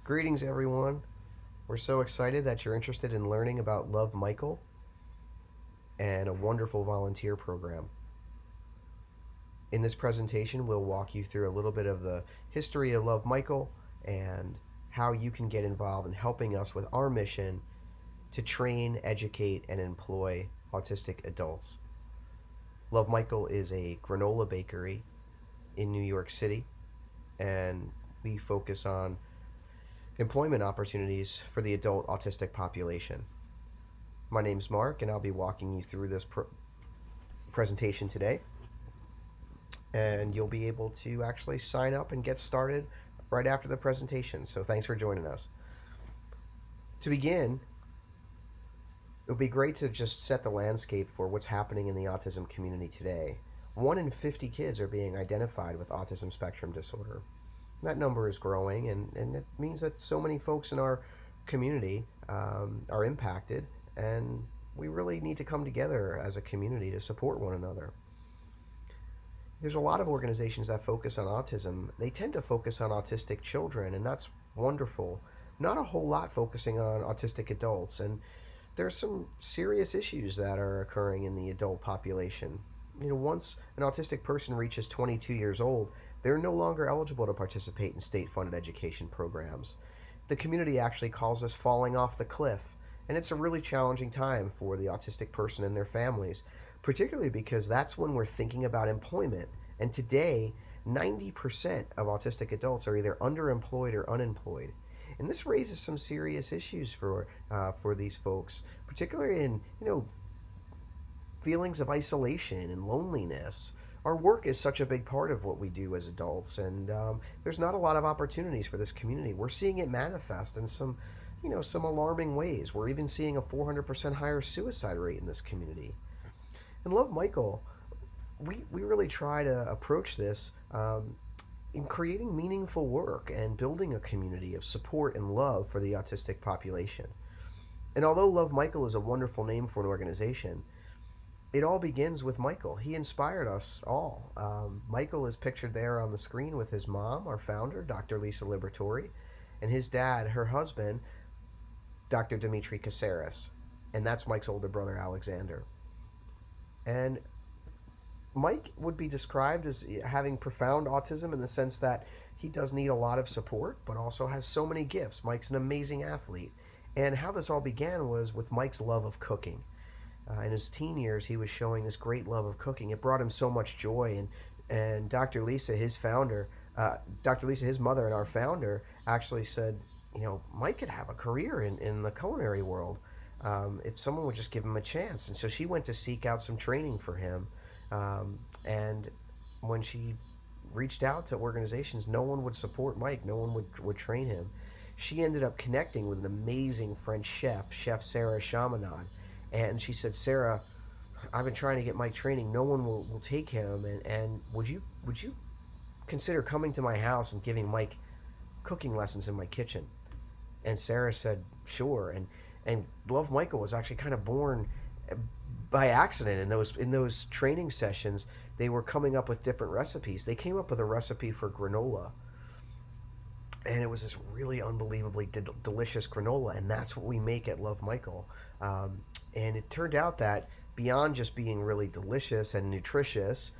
Greetings, everyone. We're so excited that you're interested in learning about Luv Michael and a wonderful volunteer program. In this presentation, we'll walk you through a little bit of the history of Luv Michael and how you can get involved in helping us with our mission to train, educate, and employ autistic adults. Luv Michael is a granola bakery in New York City, and we focus on employment opportunities for the adult autistic population. My name's Mark, and I'll be walking you through this presentation today. And you'll be able to actually sign up and get started right after the presentation. So thanks for joining us. To begin, it would be great to just set the landscape for what's happening in the autism community today. 1 in 50 kids are being identified with autism spectrum disorder. That number is growing, and it means that so many folks in our community are impacted, and we really need to come together as a community to support one another. There's a lot of organizations that focus on autism. They tend to focus on autistic children, and that's wonderful. Not a whole lot focusing on autistic adults, and there's some serious issues that are occurring in the adult population. Once an autistic person reaches 22 years old, they're no longer eligible to participate in state-funded education programs. The community actually calls this falling off the cliff, and it's a really challenging time for the autistic person and their families, particularly because that's when we're thinking about employment. And today, 90% of autistic adults are either underemployed or unemployed. And this raises some serious issues for these folks, particularly in feelings of isolation and loneliness. Our work is such a big part of what we do as adults, and there's not a lot of opportunities for this community. We're seeing it manifest in some alarming ways. We're even seeing a 400% higher suicide rate in this community. And Luv Michael, we really try to approach this in creating meaningful work and building a community of support and love for the autistic population. And although Luv Michael is a wonderful name for an organization, it all begins with Michael. He inspired us all. Michael is pictured there on the screen with his mom, our founder, Dr. Lisa Liberatore, and his dad, her husband, Dr. Dimitri Caceres. And that's Mike's older brother, Alexander. And Mike would be described as having profound autism in the sense that he does need a lot of support, but also has so many gifts. Mike's an amazing athlete. And how this all began was with Mike's love of cooking. In his teen years, he was showing this great love of cooking. It brought him so much joy. And Dr. Lisa, his founder, Dr. Lisa, his mother, and our founder, actually said, Mike could have a career in the culinary world if someone would just give him a chance. And so she went to seek out some training for him. And when she reached out to organizations, no one would support Mike. No one would train him. She ended up connecting with an amazing French Chef Sarah Chaminade. And she said, Sarah, I've been trying to get Mike training. No one will take him. And would you consider coming to my house and giving Mike cooking lessons in my kitchen? And Sarah said, sure. And Luv Michael was actually kind of born by accident. In those training sessions, they were coming up with different recipes. They came up with a recipe for granola, and it was this really unbelievably delicious granola, and that's what we make at Luv Michael. And it turned out that beyond just being really delicious and nutritious,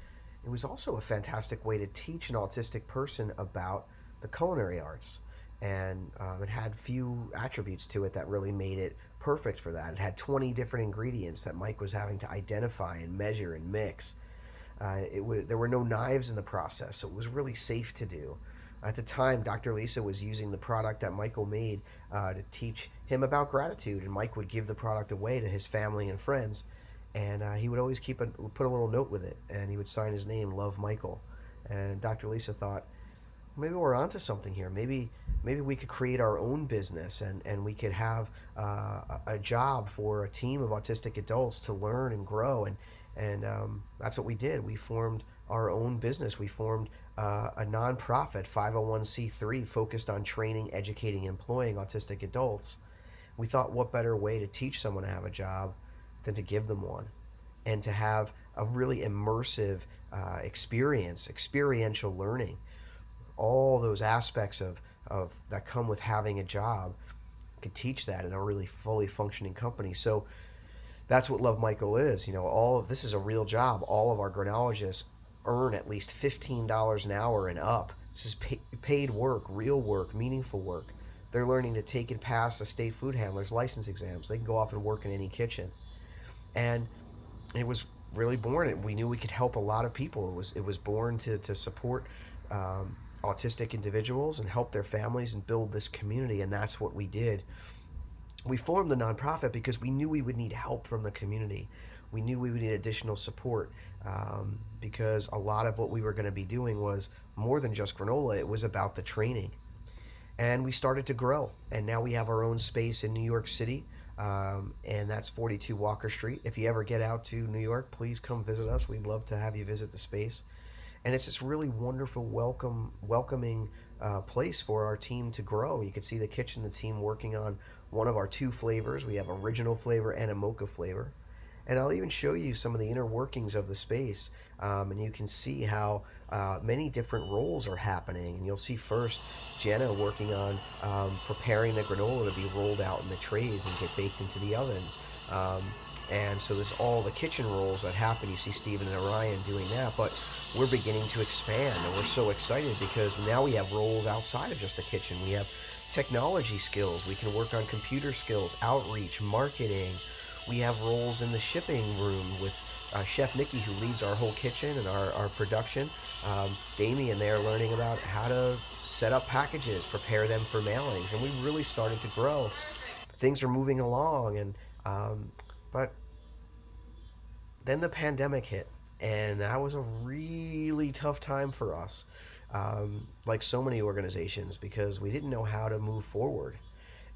it was also a fantastic way to teach an autistic person about the culinary arts. And it had few attributes to it that really made it perfect for that. It had 20 different ingredients that Mike was having to identify and measure and mix. There were no knives in the process, so it was really safe to do. At the time, Dr. Lisa was using the product that Michael made to teach him about gratitude, and Mike would give the product away to his family and friends, and he would always put a little note with it, and he would sign his name, Luv Michael. And Dr. Lisa thought, maybe we're onto something here. Maybe we could create our own business, and we could have a job for a team of autistic adults to learn and grow, and that's what we did. We formed our own business. We formed a nonprofit 501c3 focused on training, educating, and employing autistic adults. We thought, what better way to teach someone to have a job than to give them one, and to have a really immersive experiential learning. All those aspects of of that come with having a job could teach that in a really fully functioning company. So that's what Luv Michael is. All of this is a real job. All of our granologists earn at least $15 an hour and up. This is paid work, real work, meaningful work. They're learning to take and pass the state food handlers license exams. They can go off and work in any kitchen. And it was really born, and we knew we could help a lot of people. It was born to support autistic individuals and help their families and build this community, and that's what we did. We formed the nonprofit because we knew we would need help from the community. We knew we would need additional support, because a lot of what we were going to be doing was more than just granola. It was about the training. And we started to grow. And now we have our own space in New York City, and that's 42 Walker Street. If you ever get out to New York, please come visit us. We'd love to have you visit the space. And it's this really wonderful, welcoming place for our team to grow. You can see the kitchen, the team working on one of our two flavors. We have original flavor and a mocha flavor. And I'll even show you some of the inner workings of the space, and you can see how many different roles are happening. And you'll see first Jenna working on preparing the granola to be rolled out in the trays and get baked into the ovens. And so there's all the kitchen roles that happen. You see Stephen and Orion doing that, but we're beginning to expand, and we're so excited because now we have roles outside of just the kitchen. We have technology skills. We can work on computer skills, outreach, marketing. We have roles in the shipping room with Chef Nikki, who leads our whole kitchen and our production. Damien, they are learning about how to set up packages, prepare them for mailings, and we really started to grow. Things are moving along, and but then the pandemic hit, and that was a really tough time for us, like so many organizations, because we didn't know how to move forward,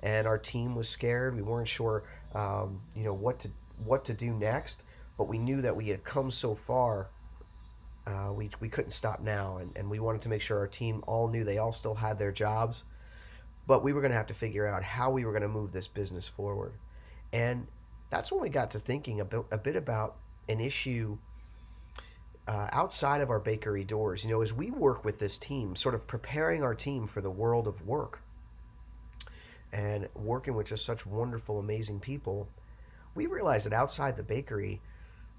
and our team was scared. We weren't sure, what to do next, but we knew that we had come so far. We couldn't stop now, and we wanted to make sure our team all knew they all still had their jobs, but we were going to have to figure out how we were going to move this business forward. And that's when we got to thinking a bit about an issue outside of our bakery doors. As we work with this team, sort of preparing our team for the world of work and working with just such wonderful, amazing people, we realized that outside the bakery,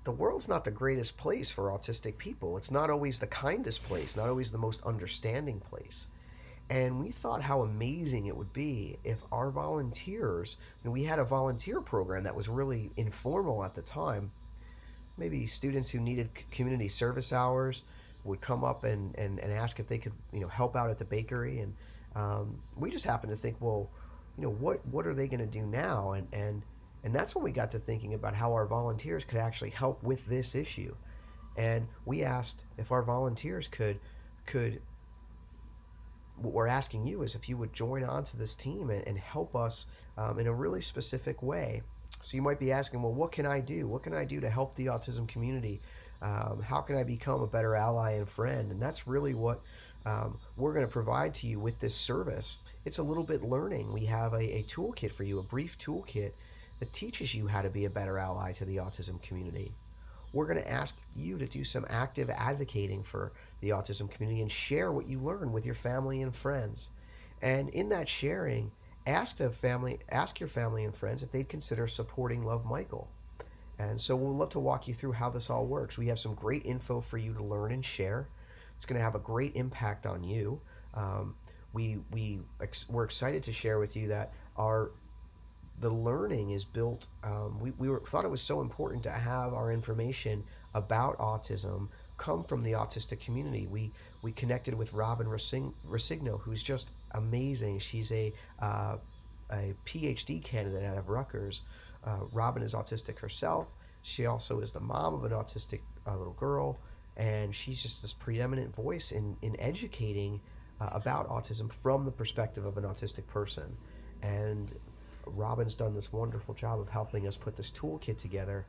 the world's not the greatest place for autistic people. It's not always the kindest place, not always the most understanding place. And we thought how amazing it would be if our volunteers, and we had a volunteer program that was really informal at the time, maybe students who needed community service hours would come up and ask if they could help out at the bakery. And we just happened to think, well, what are they going to do now? And that's when we got to thinking about how our volunteers could actually help with this issue. And we asked if our volunteers could what we're asking you is if you would join on to this team and help us in a really specific way. So you might be asking, well, what can I do? What can I do to help the autism community? How can I become a better ally and friend? And that's really what we're going to provide to you with this service. It's a little bit learning. We have a toolkit for you, a brief toolkit that teaches you how to be a better ally to the autism community. We're going to ask you to do some active advocating for the autism community and share what you learn with your family and friends. And in that sharing, ask your family and friends if they'd consider supporting Luv Michael. And so we'll love to walk you through how this all works. We have some great info for you to learn and share. It's going to have a great impact on you. We're excited to share with you that the learning is built. Thought it was so important to have our information about autism come from the autistic community. We connected with Robin Resigno, who's just amazing. She's a PhD candidate out of Rutgers. Robin is autistic herself. She also is the mom of an autistic little girl, and she's just this preeminent voice in educating about autism from the perspective of an autistic person. And Robin's done this wonderful job of helping us put this toolkit together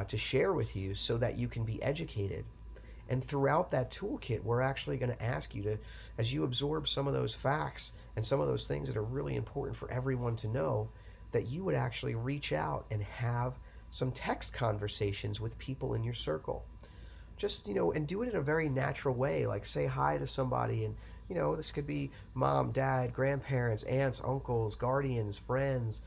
to share with you so that you can be educated. And throughout that toolkit, we're actually going to ask you to, as you absorb some of those facts and some of those things that are really important for everyone to know, that you would actually reach out and have some text conversations with people in your circle. Just, and do it in a very natural way, like say hi to somebody and This could be mom, dad, grandparents, aunts, uncles, guardians, friends,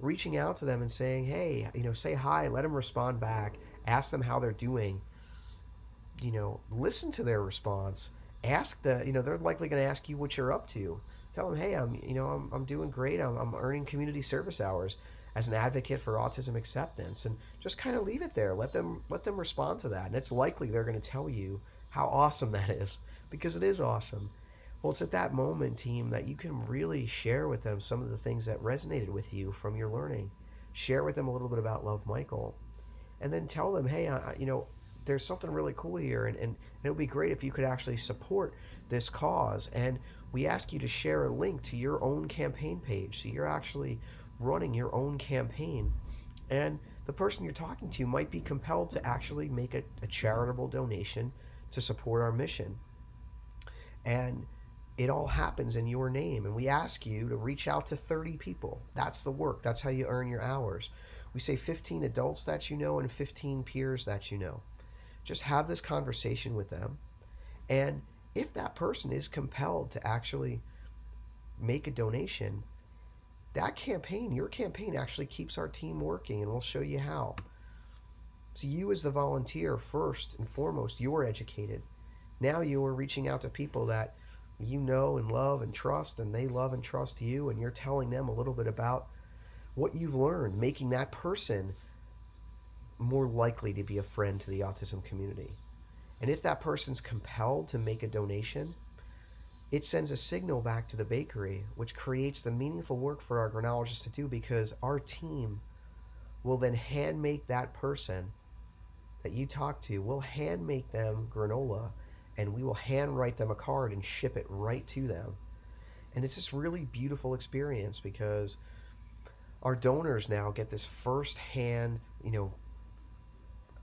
reaching out to them and saying, hey, say hi, let them respond back, ask them how they're doing, listen to their response. Ask they're likely going to ask you what you're up to. Tell them, hey, I'm doing great. I'm earning community service hours as an advocate for autism acceptance, and just kind of leave it there. Let them respond to that, and it's likely they're going to tell you how awesome that is, because it is awesome. Well, it's at that moment, team, that you can really share with them some of the things that resonated with you from your learning. Share with them a little bit about Luv Michael, and then tell them, hey, there's something really cool here, and it would be great if you could actually support this cause. And we ask you to share a link to your own campaign page. So you're actually running your own campaign. And the person you're talking to might be compelled to actually make a charitable donation to support our mission. And it all happens in your name. And we ask you to reach out to 30 people. That's the work. That's how you earn your hours. We say 15 adults that you know and 15 peers that you know. Just have this conversation with them. And if that person is compelled to actually make a donation, your campaign actually keeps our team working, and we'll show you how. So you, as the volunteer, first and foremost, you're educated. Now you're reaching out to people that you know and love and trust, and they love and trust you, and you're telling them a little bit about what you've learned, making that person more likely to be a friend to the autism community. And if that person's compelled to make a donation, it sends a signal back to the bakery, which creates the meaningful work for our granologists to do, because our team will then hand make that person that you talk to, we'll hand make them granola, and we will hand write them a card and ship it right to them. And it's this really beautiful experience, because our donors now get this first hand,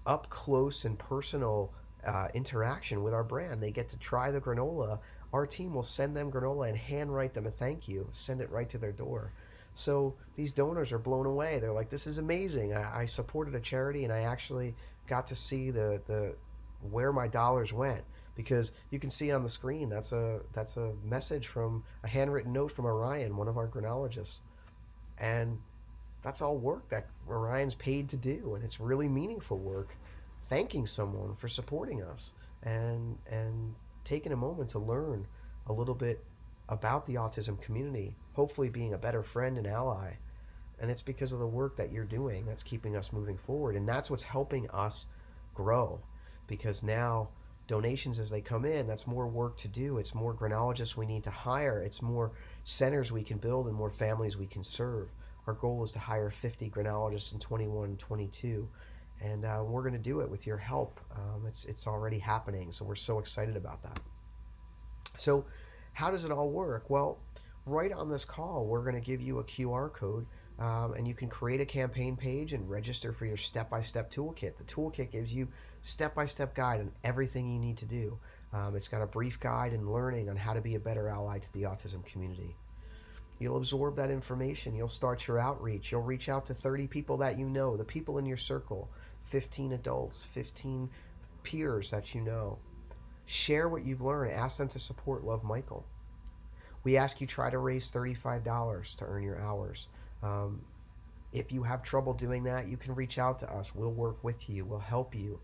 up close and personal interaction with our brand. They get to try the granola. Our team will send them granola and handwrite them a thank you, send it right to their door. So these donors are blown away. They're like, this is amazing. I supported a charity, and I actually got to see the where my dollars went, because you can see on the screen that's a message from a handwritten note from Orion, one of our granologists. And that's all work that Orion's paid to do, and it's really meaningful work, thanking someone for supporting us, and taking a moment to learn a little bit about the autism community, hopefully being a better friend and ally. And it's because of the work that you're doing that's keeping us moving forward, and that's what's helping us grow, because now donations, as they come in, that's more work to do. It's more granologists we need to hire. It's more centers we can build and more families we can serve. Our goal is to hire 50 granologists in 21, 22, and we're going to do it with your help. It's already happening, so we're so excited about that. So how does it all work? Well, right on this call, we're going to give you a QR code, and you can create a campaign page and register for your step-by-step toolkit. The toolkit gives you step-by-step guide on everything you need to do. It's got a brief guide and learning on how to be a better ally to the autism community. You'll absorb that information. You'll start your outreach. You'll reach out to 30 people that you know, the people in your circle, 15 adults, 15 peers that you know. Share what you've learned. Ask them to support Luv Michael. We ask you try to raise $35 to earn your hours. If you have trouble doing that, you can reach out to us. We'll work with you. We'll help you.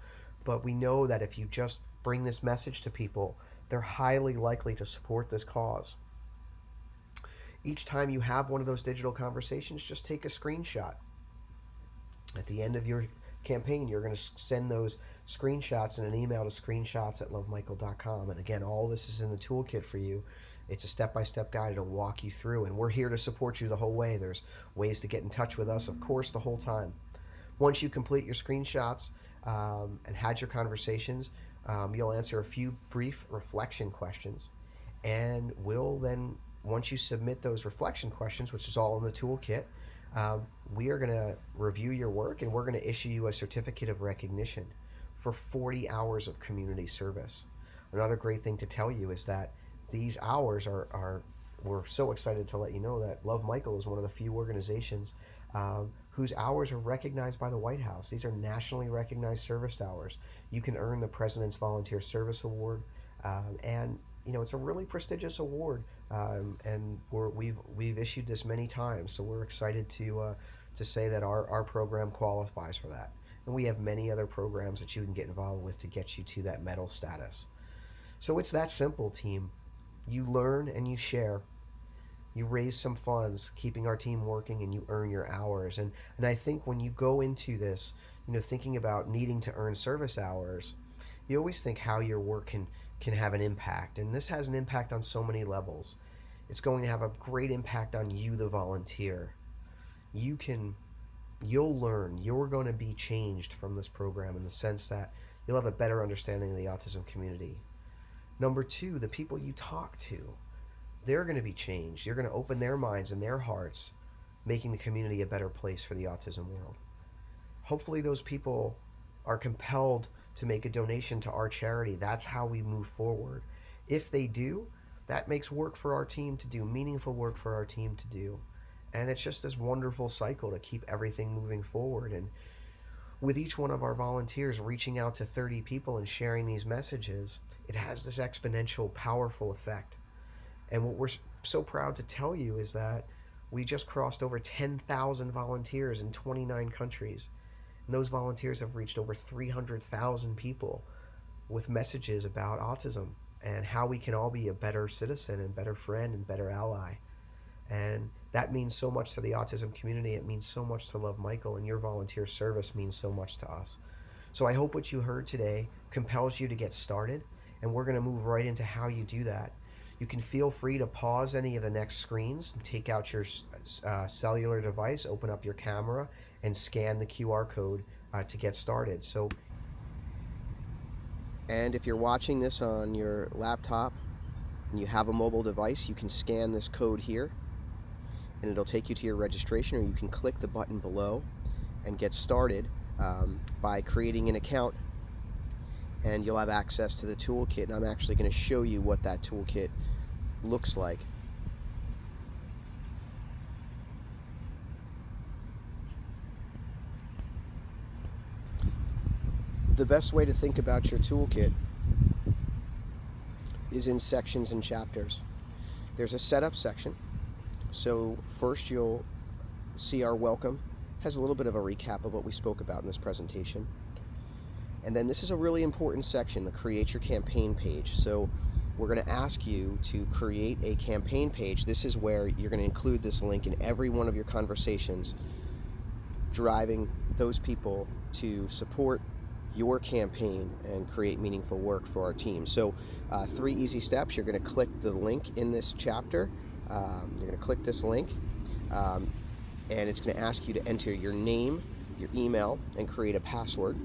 But we know that if you just bring this message to people, they're highly likely to support this cause. Each time you have one of those digital conversations, just take a screenshot. At the end of your campaign, you're going to send those screenshots in an email to screenshots@lovemichael.com. And again, all this is in the toolkit for you. It's a step-by-step guide to walk you through, and we're here to support you the whole way. There's ways to get in touch with us, of course, the whole time. Once you complete your screenshots and had your conversations, you'll answer a few brief reflection questions, and we'll then, once you submit those reflection questions, which is all in the toolkit, we are going to review your work, and we're going to issue you a certificate of recognition for 40 hours of community service. Another great thing to tell you is that these hours are we're so excited to let you know that Luv Michael is one of the few organizations whose hours are recognized by the White House. These are nationally recognized service hours. You can earn the President's Volunteer Service Award, and it's a really prestigious award, and we've issued this many times, so we're excited to say that our program qualifies for that. And we have many other programs that you can get involved with to get you to that medal status. So it's that simple, team. You learn and you share. You raise some funds, keeping our team working, and you earn your hours. And I think when you go into this, thinking about needing to earn service hours, you always think how your work can have an impact. And this has an impact on so many levels. It's going to have a great impact on you, the volunteer. You can You'll learn. You're going to be changed from this program in the sense that you'll have a better understanding of the autism community. Number two, the people you talk to, they're going to be changed. You're going to open their minds and their hearts, making the community a better place for the autism world. Hopefully those people are compelled to make a donation to our charity. That's how we move forward. If they do, that makes work for our team to do, meaningful work for our team to do. And it's just this wonderful cycle to keep everything moving forward. And with each one of our volunteers reaching out to 30 people and sharing these messages, it has this exponential, powerful effect. And what we're so proud to tell you is that we just crossed over 10,000 volunteers in 29 countries. And those volunteers have reached over 300,000 people with messages about autism and how we can all be a better citizen and better friend and better ally. And that means so much to the autism community. It means so much to Luv Michael, and your volunteer service means so much to us. So I hope what you heard today compels you to get started, and we're going to move right into how you do that. You can feel free to pause any of the next screens and take out your cellular device, open up your camera, and scan the QR code to get started. And if you're watching this on your laptop and you have a mobile device, you can scan this code here, and it'll take you to your registration, or you can click the button below and get started by creating an account, and you'll have access to the toolkit. And I'm actually going to show you what that toolkit looks like. The best way to think about your toolkit is in sections and chapters. There's a setup section. So first you'll see our welcome. Has a little bit of a recap of what we spoke about in this presentation. And then this is a really important section, the create your campaign page. So we're going to ask you to create a campaign page. This is where you're going to include this link in every one of your conversations, driving those people to support your campaign and create meaningful work for our team. So 3 easy steps. You're going to click the link in this chapter. You're going to click this link, and it's going to ask you to enter your name, your email, and create a password.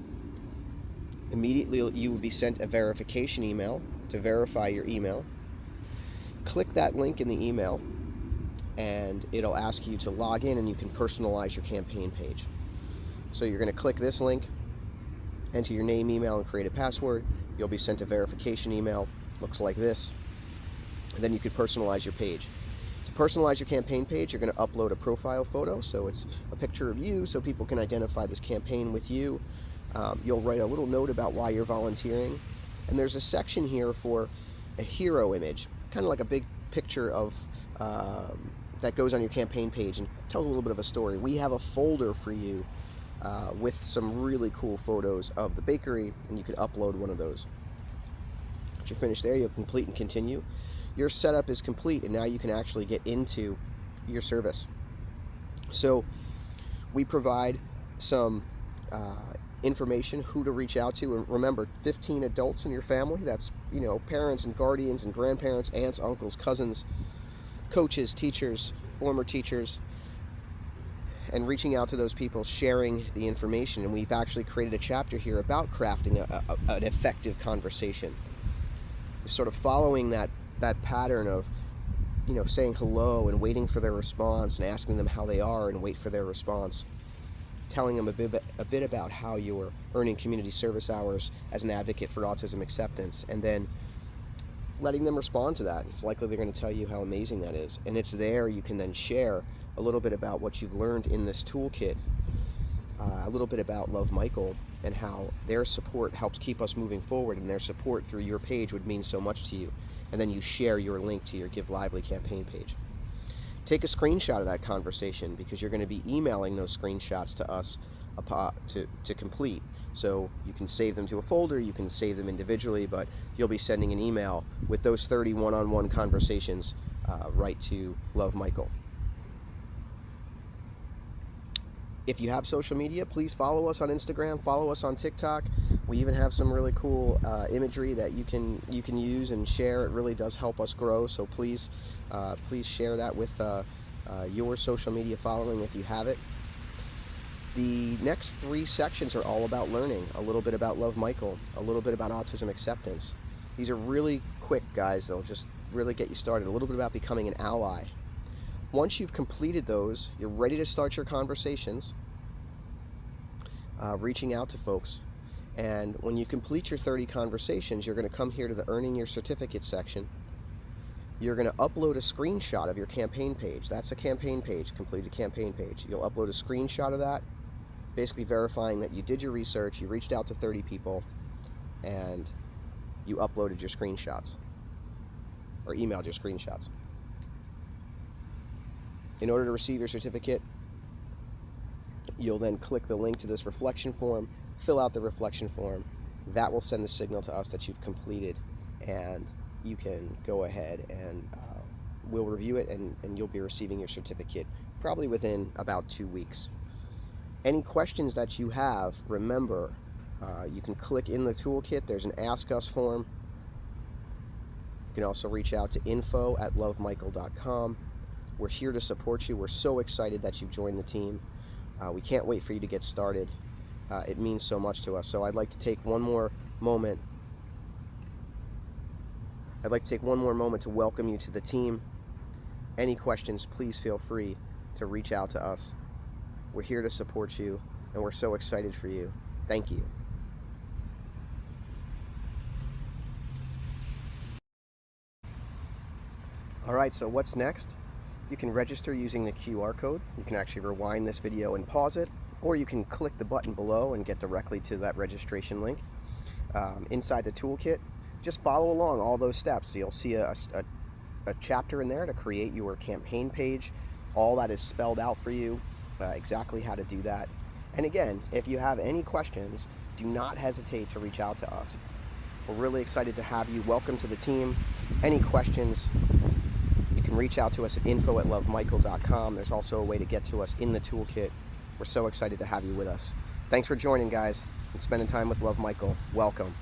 Immediately you will be sent a verification email to verify your email. Click that link in the email, and it'll ask you to log in, and you can personalize your campaign page. So you're going to click this link, enter your name, email, and create a password. You'll be sent a verification email. Looks like this. And then you can personalize your page. To personalize your campaign page, you're going to upload a profile photo. So it's a picture of you so people can identify this campaign with you. You'll write a little note about why you're volunteering. And there's a section here for a hero image, kind of like a big picture of that goes on your campaign page and tells a little bit of a story. We have a folder for you with some really cool photos of the bakery, and you can upload one of those. Once you're finished there, you'll complete and continue. Your setup is complete, and now you can actually get into your service. So we provide some information, who to reach out to, and remember, 15 adults in your family. That's parents and guardians and grandparents, aunts, uncles, cousins, coaches, teachers, former teachers, and reaching out to those people, sharing the information. And we've actually created a chapter here about crafting an effective conversation, sort of following that pattern of saying hello and waiting for their response, and asking them how they are and wait for their response, telling them a bit about how you're earning community service hours as an advocate for autism acceptance, and then letting them respond to that. It's likely they're going to tell you how amazing that is, and it's there you can then share a little bit about what you've learned in this toolkit, a little bit about Luv Michael and how their support helps keep us moving forward, and their support through your page would mean so much to you. and then you share your link to your Give Lively campaign page. Take a screenshot of that conversation, because you're going to be emailing those screenshots to us to complete. So you can save them to a folder, you can save them individually, but you'll be sending an email with those 30 one-on-one conversations right to Luv Michael. If you have social media, please follow us on Instagram, follow us on TikTok. We even have some really cool imagery that you can use and share. It really does help us grow. So please share that with your social media following if you have it. The next 3 sections are all about learning. A little bit about Luv Michael, a little bit about autism acceptance. These are really quick, guys. They'll just really get you started. A little bit about becoming an ally. Once you've completed those, you're ready to start your conversations, reaching out to folks. And when you complete your 30 conversations, you're going to come here to the Earning Your Certificate section. You're going to upload a screenshot of your campaign page. That's a campaign page, completed campaign page. You'll upload a screenshot of that, basically verifying that you did your research, you reached out to 30 people, and you uploaded your screenshots, or emailed your screenshots. In order to receive your certificate, you'll then click the link to this reflection form, fill out the reflection form. That will send the signal to us that you've completed, and you can go ahead and we'll review it, and you'll be receiving your certificate probably within about 2 weeks. Any questions that you have, remember, you can click in the toolkit. There's an Ask Us form. You can also reach out to info@luvmichael.com. We're here to support you. We're so excited that you've joined the team. We can't wait for you to get started. It means so much to us. So I'd like to take one more moment. To welcome you to the team. Any questions, please feel free to reach out to us. We're here to support you, and we're so excited for you. Thank you. All right, so what's next? You can register using the QR code. You can actually rewind this video and pause it, or you can click the button below and get directly to that registration link. Inside the toolkit, just follow along all those steps. So you'll see a chapter in there to create your campaign page. All that is spelled out for you, exactly how to do that. And again, if you have any questions, do not hesitate to reach out to us. We're really excited to have you. Welcome to the team. Any questions, you can reach out to us at info@luvmichael.com. There's also a way to get to us in the toolkit. We're so excited to have you with us. Thanks for joining, guys, and spending time with Luv Michael. Welcome.